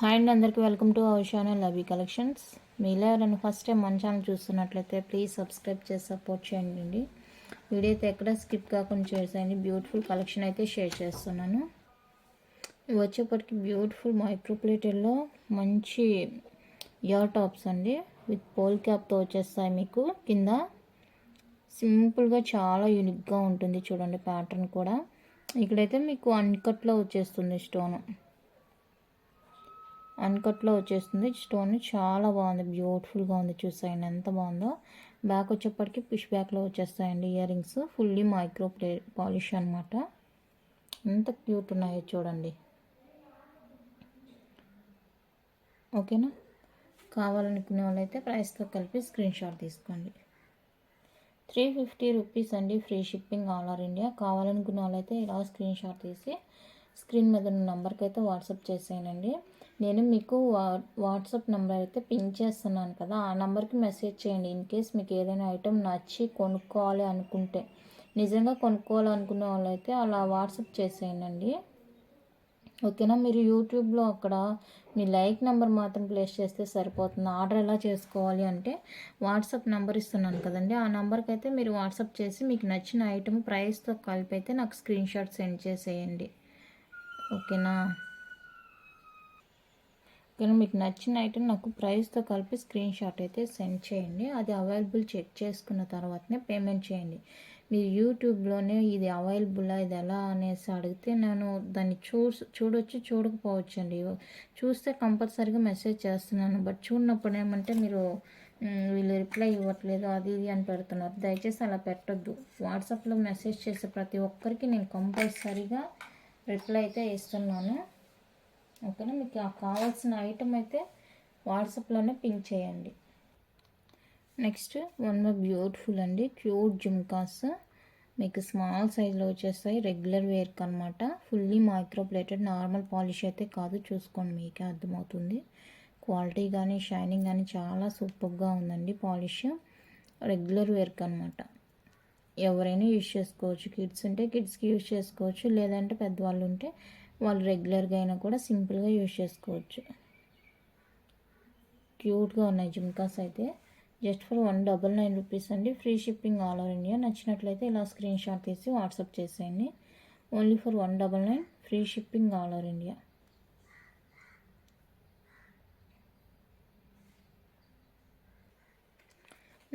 Hi అండి, అందరికీ welcome to our channel లవీ collections. మీలో ఎవరైనా ఫస్ట్ టైం మన ఛానల్ చూస్తున్నట్లయితే ప్లీజ్ సబ్స్క్రైబ్ చేసి సపోర్ట్ చేయండి. వీడియో అయితే ఎక్కడ స్కిప్ కాకుండా చేసేయండి. బ్యూటిఫుల్ కలెక్షన్ అయితే షేర్ చేస్తున్నాను. ఇవి వచ్చేప్పటికి బ్యూటిఫుల్ మైక్రో ప్లేటెడ్లో మంచి ఇయర్ టాప్స్ అండి, విత్ పోల్ క్యాప్తో వచ్చేస్తాయి. మీకు కింద సింపుల్గా చాలా యూనిక్గా ఉంటుంది. చూడండి ప్యాటర్న్ కూడా. ఇక్కడైతే మీకు అన్కట్లో వచ్చేస్తుంది, స్టోన్ అన్కట్లో వచ్చేస్తుంది. స్టోన్ చాలా బాగుంది, బ్యూటిఫుల్గా ఉంది. చూసాయండి ఎంత బాగుందో. బ్యాక్ వచ్చేప్పటికి పుష్ బ్యాక్లో వచ్చేస్తాయండి earrings. Fully micro polish అనమాట. ఎంత క్యూట్ ఉన్నాయో చూడండి. ఓకేనా, కావాలనుకునే వాళ్ళైతే ప్రైస్తో కలిపి స్క్రీన్ షాట్ తీసుకోండి. 350 రూపీస్ అండి, free shipping all over India. కావాలనుకునే వాళ్ళైతే ఇలా స్క్రీన్ షాట్ తీసి స్క్రీన్ మీద ఉన్న నెంబర్కి అయితే వాట్సాప్ చేసేయండి. నేను మీకు వాట్సాప్ నెంబర్ అయితే పింక్ చేస్తున్నాను కదా, ఆ నెంబర్కి మెసేజ్ చేయండి. ఇన్ కేస్ మీకు ఏదైనా ఐటెం నచ్చి కొనుక్కోవాలి అనుకుంటే, నిజంగా కొనుక్కోవాలనుకునే వాళ్ళైతే అలా వాట్సాప్ చేసేయండి. ఓకేనా, మీరు యూట్యూబ్లో అక్కడ మీ లైక్ నెంబర్ మాత్రం ప్లేస్ చేస్తే సరిపోతుంది. ఆర్డర్ ఎలా చేసుకోవాలి అంటే వాట్సాప్ నెంబర్ ఇస్తున్నాను కదండి, ఆ నెంబర్కి అయితే మీరు వాట్సాప్ చేసి మీకు నచ్చిన ఐటెం ప్రైస్తో కలిపి అయితే నాకు స్క్రీన్ షాట్ సెండ్ చేసేయండి. ఓకేనా, కానీ మీకు నచ్చిన ఐటెం నాకు ప్రైస్తో కలిపి స్క్రీన్ షాట్ అయితే సెండ్ చేయండి. అది అవైలబుల్ చెక్ చేసుకున్న తర్వాతనే పేమెంట్ చేయండి. మీరు యూట్యూబ్లోనే ఇది అవైలబుల్లా, ఇది ఎలా అనేసి అడిగితే నేను దాన్ని చూడొచ్చు, చూడకపోవచ్చు అండి. చూస్తే కంపల్సరీగా మెసేజ్ చేస్తున్నాను, బట్ చూడనప్పుడు ఏమంటే మీరు వీళ్ళు రిప్లై ఇవ్వట్లేదు అది ఇది అని పెడుతున్నారు. దయచేసి అలా పెట్టొద్దు. వాట్సాప్లో మెసేజ్ చేసే ప్రతి ఒక్కరికి నేను కంపల్సరీగా రిప్లై అయితే ఇస్తున్నాను. ఓకేనా, మీకు కావాల్సిన ఐటమ్ అయితే వాట్సాప్లోనే పింక్ చేయండి. నెక్స్ట్ వన్ మోర్ బ్యూటిఫుల్ అండి, క్యూట్ జుమ్కాస్. మీకు స్మాల్ సైజ్లో వచ్చేస్తాయి, రెగ్యులర్ వేర్కి అనమాట. Fully micro plated, normal polish అయితే కాదు. చూసుకోండి, మీకే అర్థమవుతుంది. క్వాలిటీ కానీ షైనింగ్ కానీ చాలా సూపర్గా ఉందండి. పాలిష్ రెగ్యులర్ వేర్కి అనమాట. ఎవరైనా యూజ్ చేసుకోవచ్చు. కిడ్స్ ఉంటే కిడ్స్కి యూజ్ చేసుకోవచ్చు, లేదంటే పెద్దవాళ్ళు ఉంటే వాళ్ళు రెగ్యులర్గా అయినా కూడా సింపుల్గా యూజ్ చేసుకోవచ్చు. క్యూట్గా ఉన్నాయి జుమ్కాస్ అయితే. జస్ట్ ఫర్ 199 రూపీస్ అండి, free shipping all over India. నచ్చినట్లయితే ఇలా స్క్రీన్ షాట్ తీసి వాట్సాప్ చేసేయండి. Only for 199, free shipping all over India.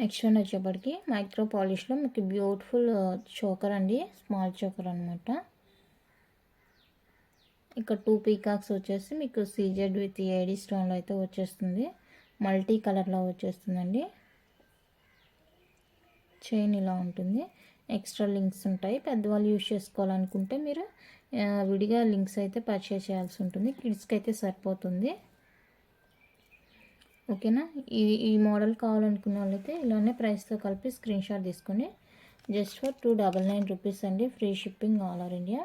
Next one వచ్చేప్పటికి మైక్రో పాలిష్లో మీకు బ్యూటిఫుల్ చోకర్ అండి, స్మాల్ చోకర్ అనమాట. ఇక్కడ 2 పీకాక్స్ వచ్చేసి మీకు సీజెడ్ విత్ ఏడీ స్టోన్లో అయితే వచ్చేస్తుంది. మల్టీ కలర్లో వచ్చేస్తుందండి. చైన్ ఇలా ఉంటుంది. ఎక్స్ట్రా లింక్స్ ఉంటాయి. పెద్దవాళ్ళు యూజ్ చేసుకోవాలనుకుంటే మీరు విడిగా లింక్స్ అయితే పర్చేస్ చేయాల్సి ఉంటుంది. కిడ్స్కి అయితే సరిపోతుంది. ఓకేనా, ఈ మోడల్ కావాలనుకున్న వాళ్ళైతే ఇలానే ప్రైస్తో కలిపి స్క్రీన్ షాట్ తీసుకొని జస్ట్ ఫర్ 299 రూపీస్ అండి, free shipping all over India.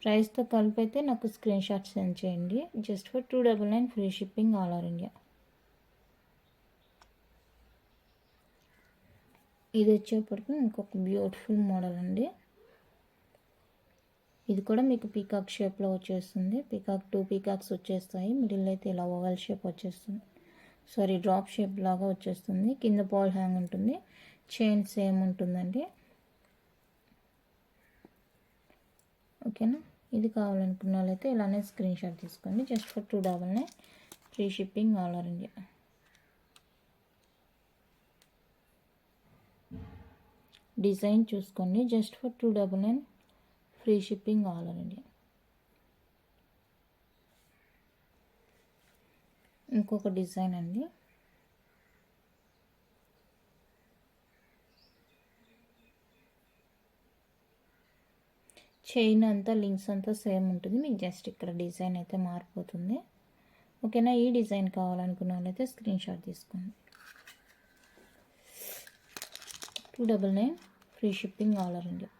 ప్రైస్తో కలిపి అయితే నాకు స్క్రీన్ షాట్ సెండ్ చేయండి. Just for 299, free shipping all over India. ఇది వచ్చేప్పటికి ఇంకొక బ్యూటిఫుల్ మోడల్ అండి. ఇది కూడా మీకు పీకాక్ షేప్లో వచ్చేస్తుంది. పీకాక్ 2 పీకాక్స్ వచ్చేస్తాయి. మిడిల్ అయితే ఇలా ఓవల్ షేప్ వచ్చేస్తుంది, సారీ డ్రాప్ షేప్ లాగా వచ్చేస్తుంది. కింద బాల్ హ్యాంగ్ ఉంటుంది. చైన్ సేమ్ ఉంటుందండి. ఓకేనా, ఇది కావాలనుకున్న వాళ్ళైతే ఇలానే స్క్రీన్ షాట్ తీసుకోండి. Just for 299, free shipping all over India. Design చూసుకోండి. Just for 299, free shipping all over India. ఇంకొక డిజైన్ అండి, చైన్ అంతా లింక్స్ అంతా సేమ్ ఉంటుంది. మీకు జస్ట్ ఇక్కడ డిజైన్ అయితే మారిపోతుంది. ఓకేనా, ఈ డిజైన్ కావాలనుకున్న వాళ్ళైతే స్క్రీన్ షాట్ తీసుకోండి. 299, free shipping all over India.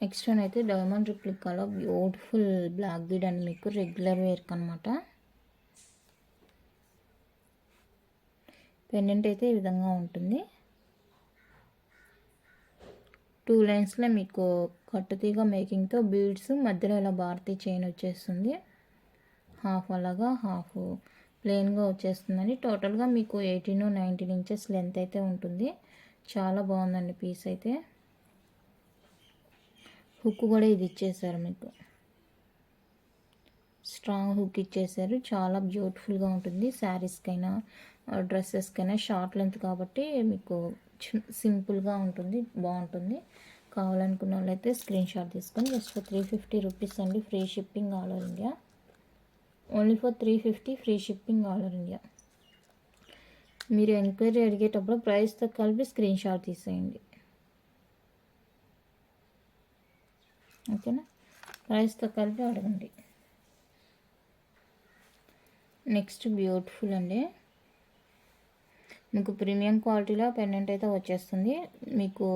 Next one అయితే డైమండ్ రిప్లికాలో బ్యూటిఫుల్ బ్లాక్ బీడ్ అండి, మీకు రెగ్యులర్ వేర్కి అనమాట. పెండెంట్ అయితే ఈ విధంగా ఉంటుంది. 2 లైన్స్లో మీకు కట్టుతీగ మేకింగ్తో బీడ్స్ మధ్యలో ఇలా భారతీ చైన్ వచ్చేస్తుంది. హాఫ్ అలాగా హాఫ్ ప్లెయిన్గా వచ్చేస్తుందండి. టోటల్గా మీకు 18-19 ఇంచెస్ లెంత్ అయితే ఉంటుంది. చాలా బాగుందండి పీస్ అయితే. హుక్ కూడా ఇది ఇచ్చేసారు, మీకు స్ట్రాంగ్ హుక్ ఇచ్చేసారు. చాలా బ్యూటిఫుల్గా ఉంటుంది. శారీస్కైనా డ్రెస్సెస్కైనా షార్ట్ లెంత్ కాబట్టి మీకు సింపుల్గా ఉంటుంది, బాగుంటుంది. కావాలనుకున్న వాళ్ళైతే స్క్రీన్ షాట్ తీసుకొని జస్ట్ ఫర్ 350 రూపీస్ అండి. Free shipping all over India. Only for 350 free shipping all over India. మీరు ఎంక్వైరీ అడిగేటప్పుడు ప్రైస్తో కలిపి స్క్రీన్ షాట్ తీసేయండి, ఓకేనా? ప్రైస్తో కలిపి అడగండి. నెక్స్ట్ బ్యూటిఫుల్ అండి, మీకు ప్రీమియం క్వాలిటీలో పెండెంట్ అయితే వచ్చేస్తుంది. మీకు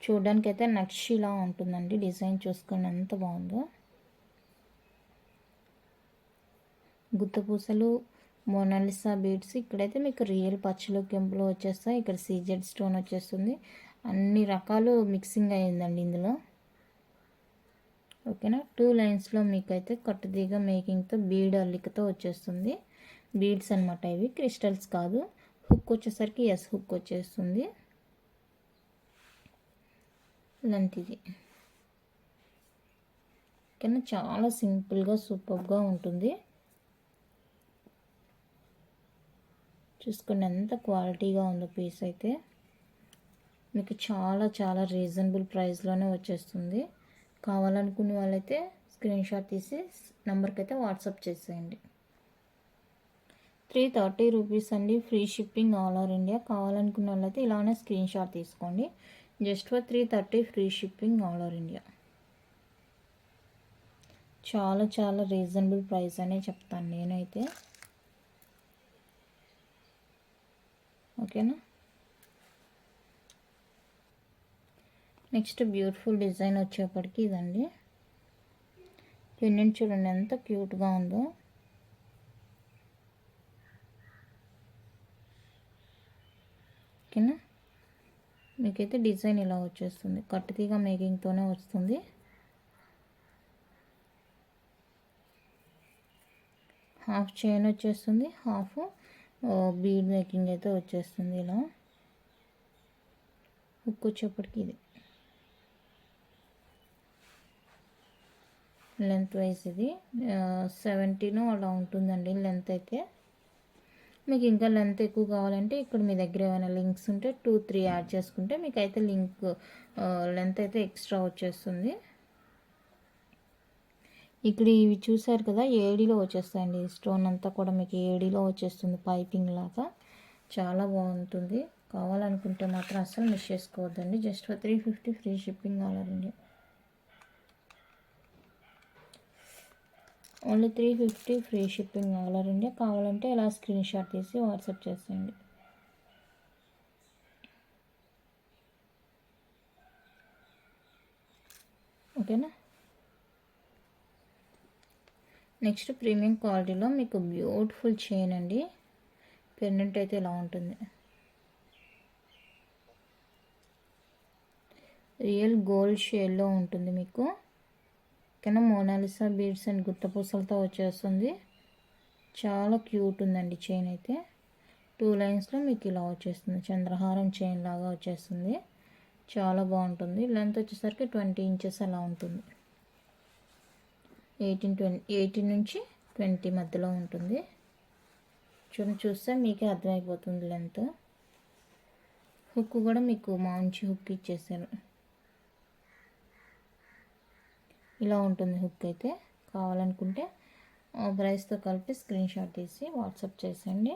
చూడడానికి అయితే నక్షిలా ఉంటుందండి. డిజైన్ చూసుకొని ఎంత బాగుందో. గుత్తపూసలు, మోనాలిసా బీడ్స్. ఇక్కడైతే మీకు రియల్ పచ్చలు కెంపులు వచ్చేస్తాయి. ఇక్కడ సీజెడ్ స్టోన్ వచ్చేస్తుంది. అన్ని రకాలు మిక్సింగ్ అయ్యిందండి ఇందులో, ఓకేనా? 2 లైన్స్లో మీకైతే కట్టుదీగ మేకింగ్తో బీడ్ అల్లికతో వచ్చేస్తుంది. బీడ్స్ అనమాట ఇవి, క్రిస్టల్స్ కాదు. హుక్ వచ్చేసరికి హుక్ వచ్చేస్తుంది. లెంత్ ఇది, ఓకేనా? చాలా సింపుల్గా సూపర్గా ఉంటుంది. చూసుకోండి ఎంత క్వాలిటీగా ఉందో పీస్ అయితే. మీకు చాలా చాలా రీజనబుల్ ప్రైస్లోనే వచ్చేస్తుంది. కావాలనుకునే వాళ్ళైతే స్క్రీన్ షాట్ తీసి నెంబర్కి అయితే వాట్సాప్ చేసేయండి. 330 రూపీస్ అండి. Free shipping all over India. కావాలనుకున్న వాళ్ళైతే ఇలానే స్క్రీన్ షాట్ తీసుకోండి. Just for 330 free shipping all over India. చాలా చాలా రీజనబుల్ ప్రైస్ అనే చెప్తాను నేనైతే, ఓకేనా? నెక్స్ట్ బ్యూటిఫుల్ డిజైన్ వచ్చేప్పటికి ఇదండి. పెండెంట్ చూడండి ఎంత క్యూట్గా ఉందో. ఓకేనా? మీకైతే డిజైన్ ఇలా వచ్చేస్తుంది. కట్టుతీగ మేకింగ్తోనే వస్తుంది. హాఫ్ చైన్ వచ్చేస్తుంది, హాఫ్ బీడ్ మేకింగ్ అయితే వచ్చేస్తుంది. ఇలా హుక్ వచ్చేప్పటికి ఇది లెంత్ వైజ్ ఇది 17 అలా ఉంటుందండి లెంత్ అయితే. మీకు ఇంకా లెంత్ ఎక్కువ కావాలంటే ఇక్కడ మీ దగ్గర ఏమైనా లింక్స్ ఉంటే 2-3 యాడ్ చేసుకుంటే మీకు అయితే లెంత్ అయితే ఎక్స్ట్రా వచ్చేస్తుంది. ఇక్కడ ఇవి చూసారు కదా, ఏడీలో వచ్చేస్తాయండి. స్టోన్ అంతా కూడా మీకు ఏడీలో వచ్చేస్తుంది, పైపింగ్ లాగా. చాలా బాగుంటుంది. కావాలనుకుంటే మాత్రం అసలు మిస్ చేసుకోవద్దండి. Just for 350 free shipping all over India. Only 350 free shipping all over India. కావాలంటే ఇలా స్క్రీన్ షాట్ తీసి వాట్సాప్ చేసేయండి. ఓకేనా? నెక్స్ట్ ప్రీమియం క్వాలిటీలో మీకు బ్యూటిఫుల్ చైన్ అండి. పెండెంట్ అయితే ఇలా ఉంటుంది. రియల్ గోల్డ్ షేడ్లో ఉంటుంది మీకు, ఓకేనా? మోనాలిసా బీడ్స్ అండ్ గుత్తపూసలతో వచ్చేస్తుంది. చాలా క్యూట్ ఉందండి చైన్ అయితే. 2 లైన్స్లో మీకు ఇలా వచ్చేస్తుంది. చంద్రహారం చైన్ లాగా వచ్చేస్తుంది. చాలా బాగుంటుంది. లెంత్ వచ్చేసరికి 20 ఇంచెస్ అలా ఉంటుంది. 18 నుంచి 20 మధ్యలో ఉంటుంది. చూస్తే మీకే అర్థమైపోతుంది లెంత్. హుక్ కూడా మీకు మంచి హుక్ ఇచ్చేసాను. ఇలా ఉంటుంది హుక్ అయితే. కావాలనుకుంటే ప్రైస్తో కలిపి స్క్రీన్ షాట్ తీసి వాట్సాప్ చేసేయండి.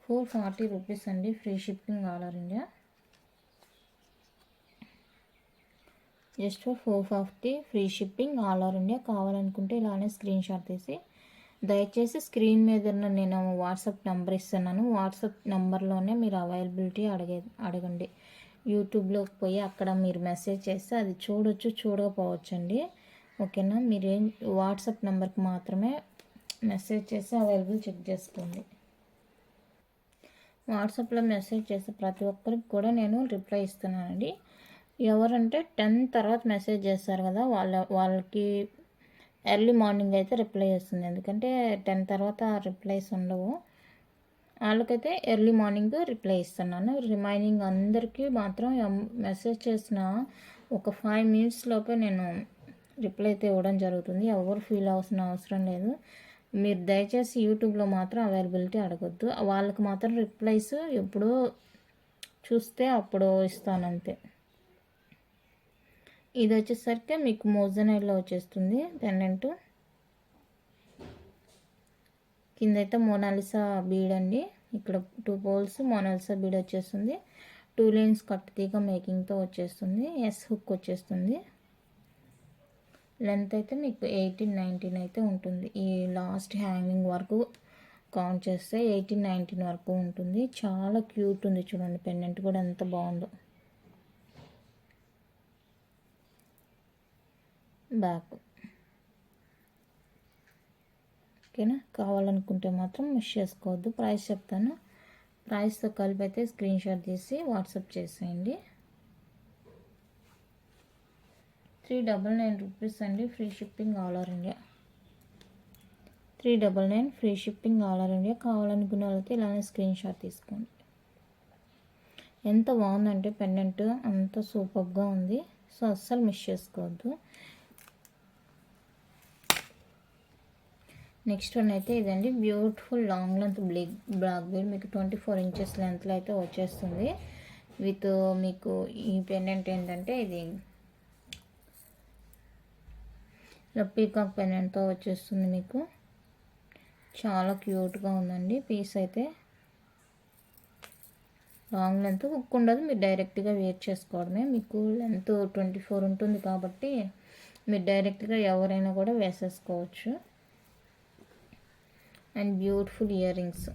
440 రూపీస్ అండి. Free shipping all over India. Just for 450 free shipping all over India. కావాలనుకుంటే ఇలానే స్క్రీన్ షాట్ తీసి దయచేసి స్క్రీన్ మీద నేను వాట్సాప్ నెంబర్ ఇస్తున్నాను. వాట్సాప్ నెంబర్లోనే మీరు అవైలబిలిటీ అడగండి. యూట్యూబ్లోకి పోయి అక్కడ మీరు మెసేజ్ చేస్తే అది చూడకపోవచ్చు అండి, ఓకేనా? మీరేం వాట్సాప్ నెంబర్కి మాత్రమే మెసేజ్ చేసి అవైలబుల్ చెక్ చేసుకోండి. వాట్సాప్లో మెసేజ్ చేసే ప్రతి ఒక్కరికి కూడా నేను రిప్లై ఇస్తున్నానండి. ఎవరంటే 10 తర్వాత మెసేజ్ చేస్తారు కదా, వాళ్ళకి ఎర్లీ మార్నింగ్ అయితే రిప్లై చేస్తుంది. ఎందుకంటే 10 తర్వాత రిప్లైస్ ఉండవు. వాళ్ళకైతే ఎర్లీ మార్నింగ్ రిప్లై ఇస్తున్నాను. రిమైనింగ్ అందరికీ మాత్రం మెసేజ్ చేసిన ఒక 5 minutes లోపే నేను రిప్లై అయితే ఇవ్వడం జరుగుతుంది. ఎవరు ఫీల్ అవ్వాల్సిన అవసరం లేదు. మీరు దయచేసి యూట్యూబ్లో మాత్రం అవైలబిలిటీ అడగొద్దు. వాళ్ళకి మాత్రం రిప్లైస్ ఎప్పుడో చూస్తే అప్పుడు ఇస్తానంతే. ఇది వచ్చేసరికి మీకు మోజనైడ్లో వచ్చేస్తుంది పెండెంట్. కింద అయితే మోనాలిసా బీడ్ అండి. ఇక్కడ 2 పోల్స్ మోనాలిసా బీడ్ వచ్చేస్తుంది. 2 lanes కట్ తీగ మేకింగ్తో వచ్చేస్తుంది. ఎస్ హుక్ వచ్చేస్తుంది. లెంత్ అయితే మీకు 18-19 అయితే ఉంటుంది. ఈ లాస్ట్ హ్యాంగింగ్ వరకు కౌంట్ చేస్తే 18-19 వరకు ఉంటుంది. చాలా క్యూట్ ఉంది చూడండి. పెండెంట్ కూడా ఎంత బాగుందో. బ్యాక్ ఓకేనా. కావాలనుకుంటే మాత్రం మిస్ చేసుకోవద్దు. ప్రైస్ చెప్తాను. ప్రైస్తో కలిపి అయితే స్క్రీన్ షాట్ తీసి వాట్సాప్ చేసేయండి. 399 రూపీస్ అండి. Free shipping all over India. 399 free shipping all over India. కావాలనుకున్న వాళ్ళైతే ఇలానే స్క్రీన్ షాట్ తీసుకోండి. ఎంత బాగుందంటే పెండెంట్ అంత సూపర్గా ఉంది. సో అస్సలు మిస్ చేసుకోవద్దు. నెక్స్ట్ వన్ అయితే ఇదండి. Beautiful long length black bead మీకు 24 inches లెంత్లో అయితే వచ్చేస్తుంది. విత్ మీకు ఈ పెండెంట్ ఏంటంటే ఇది పీకాక్ పెండెంట్తో వచ్చేస్తుంది. మీకు చాలా క్యూట్గా ఉందండి. పీస్ అయితే లాంగ్ లెంత్ హుక్ ఉండదు. మీరు డైరెక్ట్గా వేర్ చేసుకోవడమే. మీకు లెంత్ 24 ఉంటుంది కాబట్టి మీరు డైరెక్ట్గా ఎవరైనా కూడా వేసేసుకోవచ్చు. And beautiful ear rings.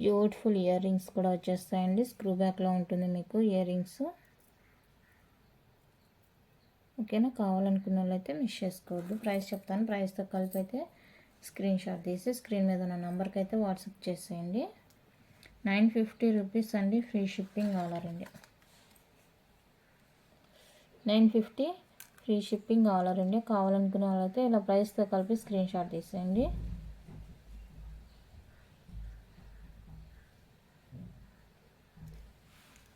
Beautiful ear rings కూడా వచ్చేస్తాయండి. స్క్రూ బ్యాక్లో ఉంటుంది మీకు ఇయర్ రింగ్స్. ఓకేనా. కావాలనుకున్న వాళ్ళైతే మిస్ చేసుకోవద్దు. ప్రైస్ చెప్తాను. ప్రైస్తో కలిపి అయితే స్క్రీన్ షాట్ తీసి స్క్రీన్ మీద ఉన్న నెంబర్కి అయితే వాట్సాప్ చేసేయండి. 950 రూపీస్ అండి. Free shipping all over India. 950 free shipping all over India. కావాలనుకున్న వాళ్ళైతే ఇలా ప్రైస్తో కలిపి స్క్రీన్ షాట్ తీసేయండి.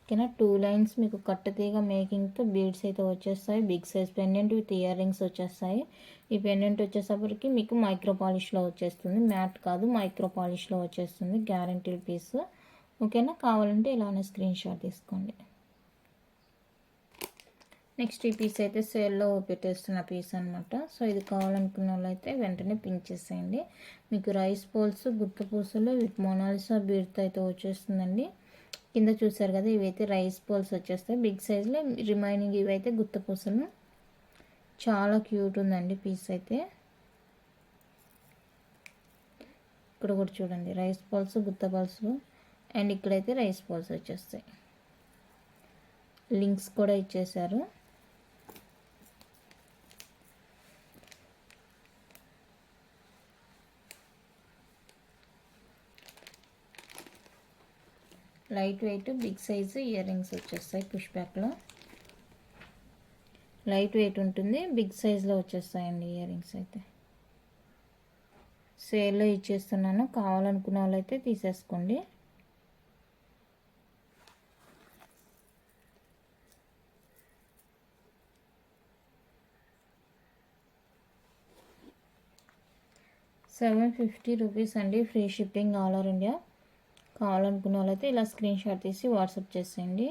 ఓకేనా. 2 lines మీకు కట్టుతీగ మేకింగ్తో బీడ్స్ అయితే వచ్చేస్తాయి. Big size pendant with earrings వచ్చేస్తాయి. ఈ పెండెంట్ వచ్చేసరికి మీకు మైక్రో పాలిష్లో వచ్చేస్తుంది. మ్యాట్ కాదు, మైక్రో పాలిష్లో వచ్చేస్తుంది. Guaranteed piece. ఓకేనా. కావాలంటే ఇలానే స్క్రీన్ షాట్ తీసుకోండి. నెక్స్ట్ ఈ పీస్ అయితే సేల్లో పెట్టేస్తున్న పీస్ అనమాట. సో ఇది కావాలనుకున్న వాళ్ళైతే వెంటనే పింక్ చేసేయండి. మీకు రైస్ పోల్స్ గుత్త పూసలు విత్ మోనాలిసా బీడ్తో అయితే వచ్చేస్తుందండి. కింద చూసారు కదా, ఇవైతే రైస్ పోల్స్ వచ్చేస్తాయి బిగ్ సైజ్లో. రిమైనింగ్ ఇవైతే గుత్త పూసలు. చాలా క్యూట్ ఉందండి పీస్ అయితే. ఇక్కడ కూడా చూడండి రైస్ పోల్స్ గుత్త పోల్స్. అండ్ ఇక్కడైతే రైస్ పోల్స్ వచ్చేస్తాయి. లింక్స్ కూడా ఇచ్చేసారు. Light weight big size earrings వచ్చేస్తాయి. పుష్ బ్యాక్లో లైట్ వెయిట్ ఉంటుంది. బిగ్ సైజులో వచ్చేస్తాయండి ఇయర్ రింగ్స్ అయితే. సేల్లో ఇచ్చేస్తున్నాను. కావాలనుకున్న వాళ్ళైతే తీసేసుకోండి. $750 రూపీస్ అండి. Free shipping all over India. కావాలనుకున్న వాళ్ళైతే ఇలా స్క్రీన్ షాట్ తీసి వాట్సాప్ చేసేయండి.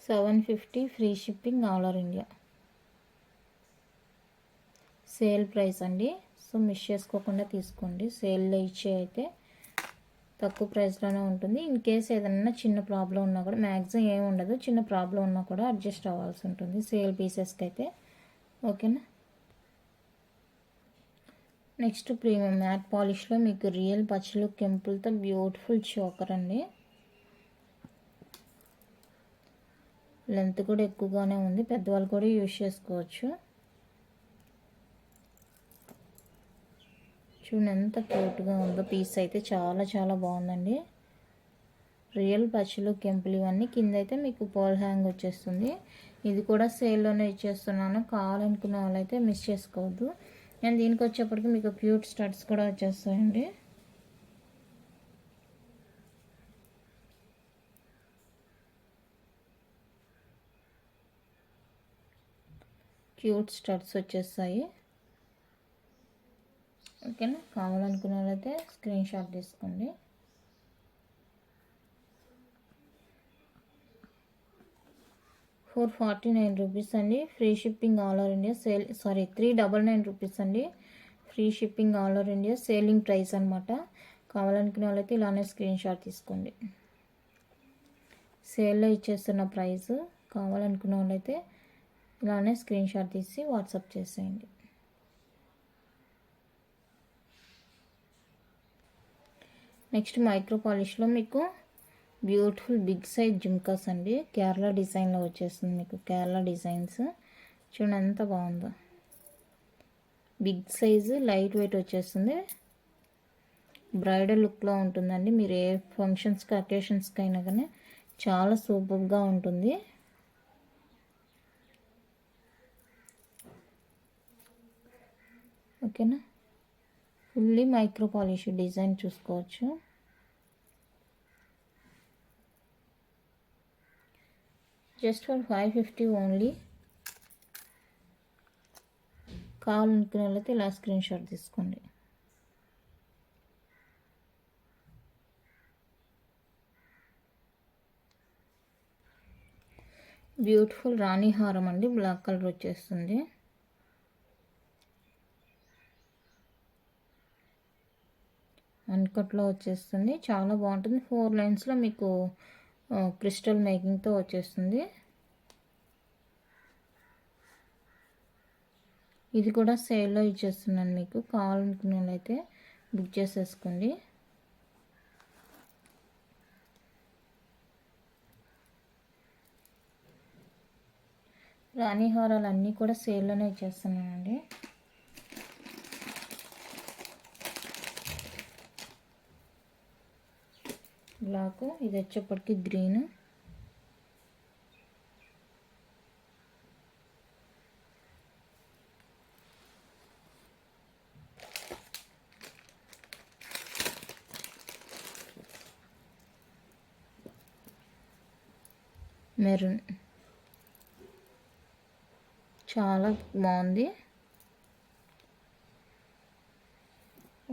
750 free shipping all over India. Sale price అండి. సో మిస్ చేసుకోకుండా తీసుకోండి. సేల్లో ఇచ్చే అయితే తక్కువ ప్రైస్లోనే ఉంటుంది. ఇన్ కేస్ ఏదైనా చిన్న ప్రాబ్లం ఉన్నా కూడా, మ్యాక్సిమం ఏమి ఉండదు, చిన్న ప్రాబ్లం ఉన్నా కూడా అడ్జస్ట్ అవ్వాల్సి ఉంటుంది సేల్ పీసెస్కి అయితే. ఓకేనా. నెక్స్ట్ ప్రీమియం మ్యాట్ పాలిష్లో మీకు రియల్ పచ్చలు కెంపులతో బ్యూటిఫుల్ చోకర్ అండి. లెంత్ కూడా ఎక్కువగానే ఉంది, పెద్దవాళ్ళు కూడా యూజ్ చేసుకోవచ్చు. చూడండి ఎంత క్యూట్గా ఉందో. పీస్ అయితే చాలా చాలా బాగుందండి. రియల్ పచ్చులు కెంపులు ఇవన్నీ. కింద అయితే మీకు పోల్ హ్యాంగ్ వచ్చేస్తుంది. ఇది కూడా సేల్లోనే ఇచ్చేస్తున్నాను, కావాలనుకునే వాళ్ళైతే మిస్ చేసుకోవద్దు. నేను దీనికి వచ్చేప్పటికి మీకు క్యూట్ స్టడ్స్ కూడా వచ్చేస్తాయండి. క్యూట్ స్టడ్స్ వచ్చేస్తాయి. ఓకేనా, కావాలనుకునే వాళ్ళైతే స్క్రీన్ షాట్ తీసుకోండి. ₹449 అండి. Free shipping all over India. ₹399 అండి. Free shipping all over India. Selling price అనమాట. కావాలనుకునే వాళ్ళైతే ఇలానే స్క్రీన్ షాట్ తీసుకోండి. సేల్లో ఇచ్చేస్తున్న ప్రైస్. కావాలనుకునే వాళ్ళైతే ఇలానే స్క్రీన్ షాట్ తీసి వాట్సాప్ చేసేయండి. నెక్స్ట్ మైక్రో పాలిష్లో మీకు బ్యూటిఫుల్ బిగ్ సైజ్ జుమ్కాస్ అండి. కేరళ డిజైన్లో వచ్చేస్తుంది మీకు. కేరళ డిజైన్స్ చూడండి ఎంత బాగుందో. బిగ్ సైజు, లైట్ వెయిట్ వచ్చేస్తుంది. బ్రైడల్ లుక్లో ఉంటుందండి. మీరు ఏ ఫంక్షన్స్కి అకేషన్స్కి అయినా కానీ చాలా సూపర్గా ఉంటుంది. ఓకేనా, ఫుల్లీ మైక్రో పాలిష్ డిజైన్ చూసుకోవచ్చు. Just for 550 only. కావాలనుకునే వాళ్ళైతే ఇలా స్క్రీన్ షాట్ తీసుకోండి. బ్యూటిఫుల్ రాణి హారం అండి. బ్లాక్ కలర్ వచ్చేస్తుంది. అన్కట్లో వచ్చేస్తుంది. చాలా బాగుంటుంది. 4 లైన్స్లో మీకు క్రిస్టల్ మేకింగ్తో వచ్చేస్తుంది. ఇది కూడా సేల్లో ఇచ్చేస్తున్నాను మీకు. కావాలనుకునే వాళ్ళైతే బుక్ చేసేసుకోండి. రాణి హారాలు అన్నీ కూడా సేల్లోనే ఇచ్చేస్తున్నానండి. బ్లాక్, ఇది వచ్చేప్పటికి గ్రీన్. మెరూన్ చాలా బాగుంది.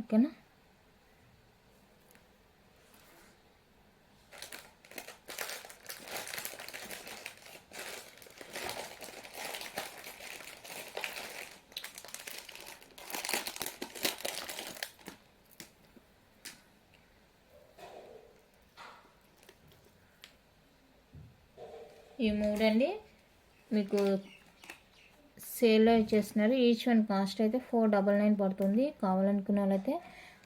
ఓకేనా, ఈ మూడండి మీకు సేల్లో ఇచ్చేస్తున్నారు. ఈచ్ వన్ కాస్ట్ అయితే $499 పడుతుంది. కావాలనుకున్న వాళ్ళైతే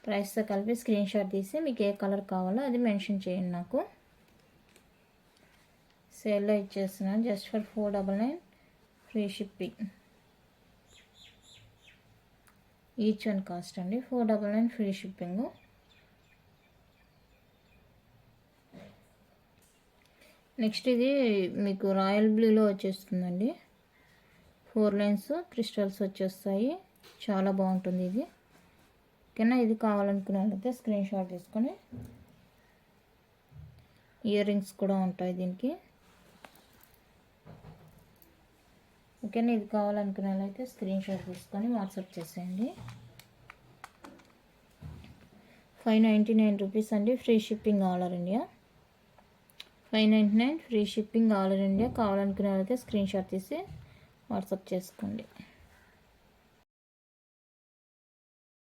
ప్రైస్తో కలిపి స్క్రీన్ షాట్ తీసి మీకు ఏ కలర్ కావాలో అది మెన్షన్ చేయండి నాకు. సేల్లో ఇచ్చేస్తున్నాను just for $499 free shipping. Each one cost అండి $499 ఫ్రీ షిప్పింగ్. నెక్స్ట్ ఇది మీకు రాయల్ బ్లూలో వచ్చేస్తుందండి. 4 లైన్స్ క్రిస్టల్స్ వచ్చేస్తాయి. చాలా బాగుంటుంది ఇది. ఓకేనా, ఇది కావాలనుకునే వాళ్ళైతే స్క్రీన్ షాట్ తీసుకొని. ఇయర్ రింగ్స్ కూడా ఉంటాయి దీనికి. ఓకేనా, ఇది కావాలనుకునే వాళ్ళైతే స్క్రీన్ షాట్ తీసుకొని వాట్సాప్ చేసేయండి. ₹599 అండి. Free shipping all over India. $599 free shipping all over India. కావాలనుకునే వాళ్ళైతే స్క్రీన్ షాట్ తీసి వాట్సాప్ చేసుకోండి.